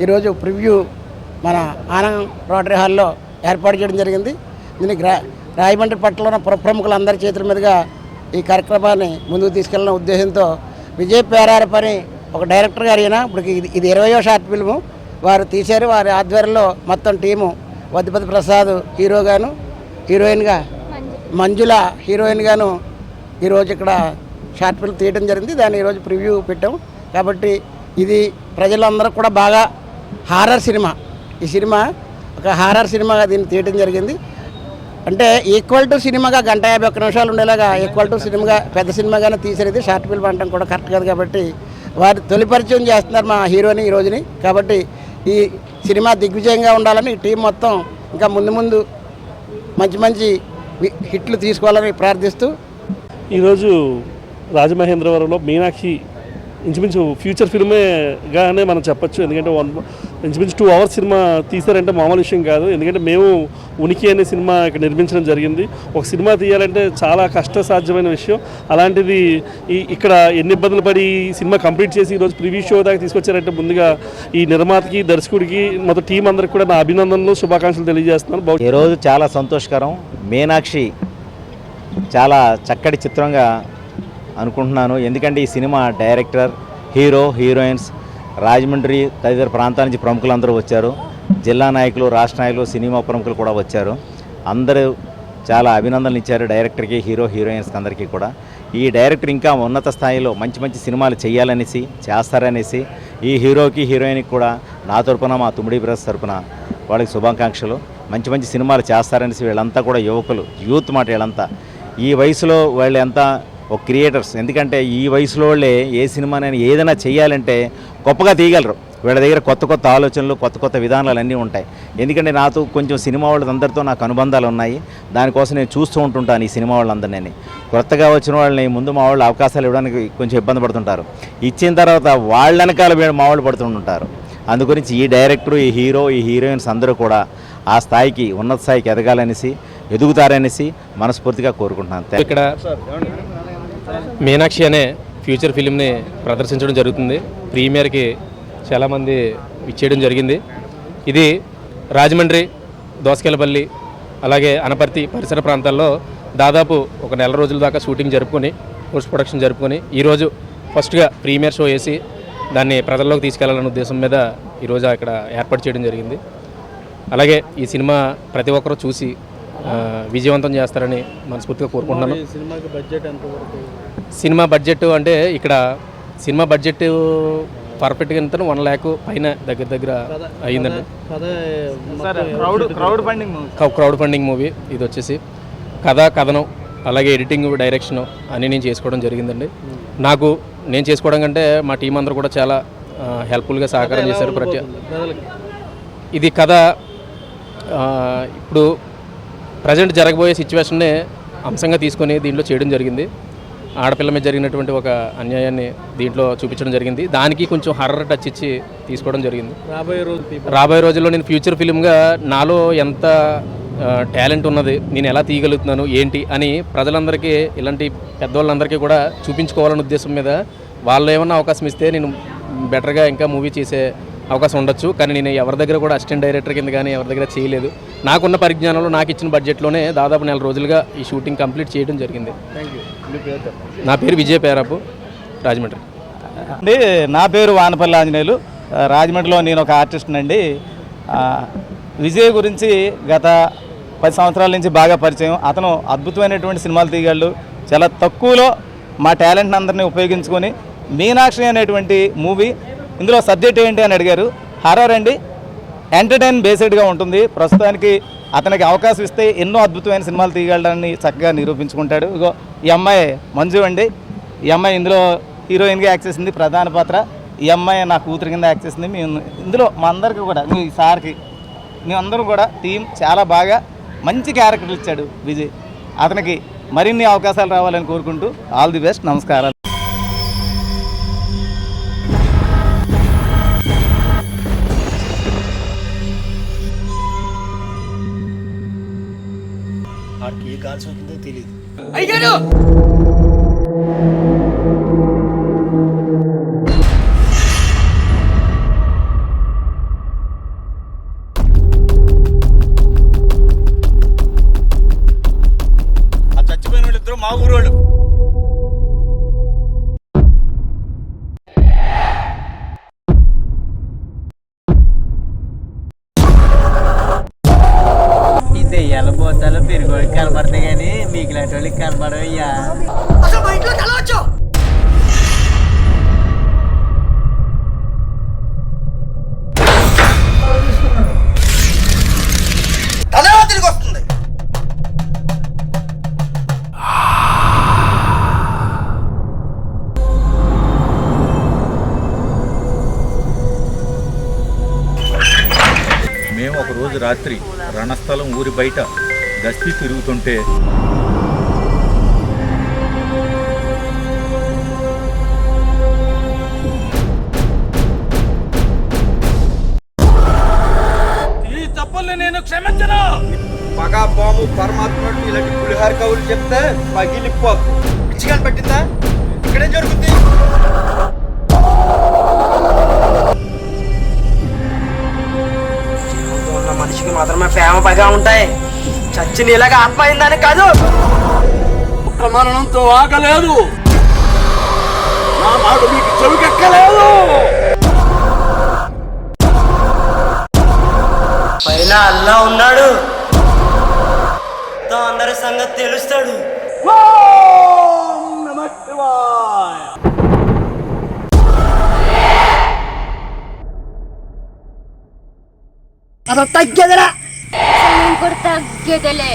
ఈరోజు ప్రివ్యూ మన ఆనంద్ రోటరీ హాల్లో ఏర్పాటు చేయడం జరిగింది. దీనికి రాయమండ్రి పట్టణంలో ప్రముఖులందరి చేతుల మీదుగా ఈ కార్యక్రమాన్ని ముందుకు తీసుకెళ్లిన ఉద్దేశంతో విజయ్ పేరారప్ అని ఒక డైరెక్టర్ గారు అయినా ఇప్పుడు ఇది 20వ షార్ట్ ఫిల్ము వారు తీశారు. వారి ఆధ్వర్యంలో మొత్తం టీము వద్దిపతి ప్రసాద్ హీరోగాను, హీరోయిన్గా మంజుల హీరోయిన్గాను ఈరోజు ఇక్కడ షార్ట్ ఫిల్మ్ తీయడం జరిగింది. దాన్ని ఈరోజు ప్రివ్యూ పెట్టాం. కాబట్టి ఇది ప్రజలందరూ కూడా బాగా హారర్ సినిమా, ఈ సినిమా ఒక హారర్ సినిమాగా దీన్ని తీయడం జరిగింది. అంటే ఈక్వల్ టు సినిమాగా 1:51 ఉండేలాగా ఈక్వల్ టు సినిమాగా పెద్ద సినిమాగానే తీసేది. షార్ట్ ఫిల్మ్ అనడం కూడా కరెక్ట్ కాదు. కాబట్టి వారు తొలి పరిచయం చేస్తున్నారు మా హీరోని ఈ రోజుని. కాబట్టి ఈ సినిమా దిగ్విజయంగా ఉండాలని ఈ టీం మొత్తం ఇంకా ముందు మంచి మంచి హిట్లు తీసుకోవాలని ప్రార్థిస్తూ ఈరోజు రాజమహేంద్రవరంలో మీనాక్షి ఇంచుమించు ఫ్యూచర్ ఫిల్మేగానే మనం చెప్పచ్చు. ఎందుకంటే ఇంచుమించు 2 hours సినిమా తీశారంటే మామూలు విషయం కాదు. ఎందుకంటే మేము ఉనికి అనే సినిమా ఇక్కడ నిర్మించడం జరిగింది. ఒక సినిమా తీయాలంటే చాలా కష్టసాధ్యమైన విషయం. అలాంటిది ఇక్కడ ఎన్ని ఇబ్బందులు పడి సినిమా కంప్లీట్ చేసి ఈరోజు ప్రివ్యూ షో దాకా తీసుకొచ్చారంటే ముందుగా ఈ నిర్మాతకి, దర్శకుడికి, మొత్తం టీం అందరికి కూడా నా అభినందనలు, శుభాకాంక్షలు తెలియజేస్తున్నాను. ఈరోజు చాలా సంతోషకరం. మీనాక్షి చాలా చక్కటి చిత్రంగా అనుకుంటున్నాను. ఎందుకంటే ఈ cinema director, hero, heroines, Rajahmundry తదితర ప్రాంతాల నుంచి ప్రముఖులందరూ వచ్చారు. జిల్లా నాయకులు, రాష్ట్ర నాయకులు, సినిమా ప్రముఖులు కూడా వచ్చారు. అందరూ చాలా అభినందనలు ఇచ్చారు డైరెక్టర్కి, హీరో, హీరోయిన్స్కి అందరికీ కూడా. ఈ డైరెక్టర్ ఇంకా ఉన్నత స్థాయిలో మంచి మంచి సినిమాలు చేయాలనేసి, చేస్తారనేసి ఈ హీరోకి, హీరోయిన్కి కూడా నా తరపున, మా తుమ్మిడి బ్రదర్స్ తరపున వాళ్ళకి శుభాకాంక్షలు. మంచి మంచి సినిమాలు చేస్తారనేసి వీళ్ళంతా కూడా యువకులు, యూత్ మాట వీళ్ళంతా. ఈ వయసులో వాళ్ళు ఎంత ఒక క్రియేటర్స్. ఎందుకంటే ఈ వయసులో వాళ్ళే ఏ సినిమానైనా ఏదైనా చేయాలంటే గొప్పగా తీయగలరు. వీళ్ళ దగ్గర కొత్త కొత్త ఆలోచనలు, కొత్త కొత్త విధానాలు అన్నీ ఉంటాయి. ఎందుకంటే నాతో కొంచెం సినిమా వాళ్ళందరితో నాకు అనుబంధాలు ఉన్నాయి. దానికోసం నేను చూస్తూ ఉంటుంటాను ఈ సినిమా వాళ్ళందరినీ. కొత్తగా వచ్చిన వాళ్ళని ముందు మా వాళ్ళు అవకాశాలు ఇవ్వడానికి కొంచెం ఇబ్బంది పడుతుంటారు. ఇచ్చిన తర్వాత వాళ్ళ వెనకాల మా వాళ్ళు పడుతుంటారు. అందుగురించి ఈ డైరెక్టరు, ఈ హీరో, ఈ హీరోయిన్స్ అందరూ కూడా ఆ స్థాయికి, ఉన్నత స్థాయికి ఎదుగుతారనేసి మనస్ఫూర్తిగా కోరుకుంటున్నాను. ఇక్కడ మీనాక్షి అనే ఫ్యూచర్ ఫిలింని ప్రదర్శించడం జరుగుతుంది. ప్రీమియర్కి చాలామంది ఇచ్చేయడం జరిగింది. ఇది రాజమండ్రి, దోసకెళ్ళపల్లి, అలాగే అనపర్తి పరిసర ప్రాంతాల్లో దాదాపు ఒక 1 నెల రోజుల దాకా షూటింగ్ జరుపుకొని, పోస్ట్ ప్రొడక్షన్ జరుపుకొని ఈరోజు ఫస్ట్గా ప్రీమియర్ షో వేసి దాన్ని ప్రజల్లోకి తీసుకెళ్లాలనే ఉద్దేశం మీద ఈరోజు అక్కడ ఏర్పాటు చేయడం జరిగింది. అలాగే ఈ సినిమా ప్రతి ఒక్కరూ చూసి విజయవంతం చేస్తారని మనస్ఫూర్తిగా కోరుకుంటున్నాను. సినిమా బడ్జెట్ అంటే ఇక్కడ సినిమా బడ్జెట్ పర్ఫెక్ట్గా ఎంత 1 lakh పైన దగ్గర అయ్యిందండి. క్రౌడ్ ఫండింగ్ మూవీ ఇది వచ్చేసి. కథనం, అలాగే ఎడిటింగ్, డైరెక్షన్ అన్నీ నేను చేసుకోవడం జరిగిందండి. నేను చేసుకోవడం కంటే మా టీం అందరూ కూడా చాలా హెల్ప్ఫుల్గా సహకారం చేశారు. ఇది కథ ఇప్పుడు ప్రజెంట్ జరగబోయే సిచ్యువేషన్నే అంశంగా తీసుకొని దీంట్లో చేయడం జరిగింది. ఆడపిల్ల మీద జరిగినటువంటి ఒక అన్యాయాన్ని దీంట్లో చూపించడం జరిగింది. దానికి కొంచెం హర్రర్ టచ్ ఇచ్చి తీసుకోవడం జరిగింది. రాబోయే రోజుల్లో నేను ఫ్యూచర్ ఫిల్మ్గా నాలో ఎంత టాలెంట్ ఉన్నది, నేను ఎలా తీయగలుగుతున్నాను ఏంటి అని ప్రజలందరికీ, ఇలాంటి పెద్దవాళ్ళందరికీ కూడా చూపించుకోవాలనే ఉద్దేశం మీద వాళ్ళు ఏమన్నా అవకాశం ఇస్తే నేను బెటర్గా ఇంకా మూవీ చేసే అవకాశం ఉండొచ్చు. కానీ నేను ఎవరి దగ్గర కూడా అసిస్టెంట్ డైరెక్టర్ కింద కానీ ఎవరి దగ్గర చేయలేదు. నాకున్న పరిజ్ఞానంలో, నాకు ఇచ్చిన బడ్జెట్లోనే దాదాపు 1 నెల రోజులుగా ఈ షూటింగ్ కంప్లీట్ చేయడం జరిగింది. నా పేరు విజయ్ పేరాపు, రాజమండ్రి అండి. నా పేరు వానపల్లి ఆంజనేయులు, రాజమండ్రిలో నేను ఒక ఆర్టిస్ట్ అండి. విజయ్ గురించి గత 10 సంవత్సరాల నుంచి బాగా పరిచయం. అతను అద్భుతమైనటువంటి సినిమాలు తీయగలడు. చాలా తక్కువలో మా టాలెంట్ని అందరినీ ఉపయోగించుకొని మీనాక్షి అనేటువంటి మూవీ, ఇందులో సబ్జెక్ట్ ఏంటి అని అడిగారు. హర్రర్ అండి, ఎంటర్టైన్ బేస్డ్గా ఉంటుంది. ప్రస్తుతానికి అతనికి అవకాశం ఇస్తే ఎన్నో అద్భుతమైన సినిమాలు తీయగలడని చక్కగా నిరూపించుకుంటాడు. ఇగో ఈ అమ్మాయి మంజు అండి. ఈ అమ్మాయి ఇందులో హీరోయిన్గా యాక్ట్ చేసింది, ప్రధాన పాత్ర. ఈ అమ్మాయి నా కూతురు కింద యాక్ట్ చేసింది. మేము ఇందులో మా అందరికీ కూడా, మీ సార్కి, మేమందరం కూడా టీం చాలా బాగా మంచి క్యారెక్టర్లు ఇచ్చాడు విజయ్. అతనికి మరిన్ని అవకాశాలు రావాలని కోరుకుంటూ ఆల్ ది బెస్ట్. నమస్కారాలు. ఏ కాల్స్ అవుతుందో తెలియదు. కనపడవయ్యా. మేము ఒక రోజు రాత్రి రణస్థలం ఊరి బయట గస్తీ తిరుగుతుంటే ఈ తప్పుల్ని నేను క్షమించను. మగా బాము పరమాత్ముడు ఇలాంటి పులిహార కవులు చెప్తే పగిలిపోద్దు. పిచ్చిగా పట్టిందా? ఇక్కడే జరుగుద్ది. ఉన్న మనిషికి మాత్రమే ప్రేమ పగా ఉంటాయి. చచ్చిన ఇలాగా ఆత్మ అయిందని కాదు. ఒక్క మరణంతో ఆగలేదు. నా మాట మీకు చెవికెక్కలేదు. పైన అల్లా ఉన్నాడు. అందరి సంగతి తెలుస్తాడు. తగ్గేదలే.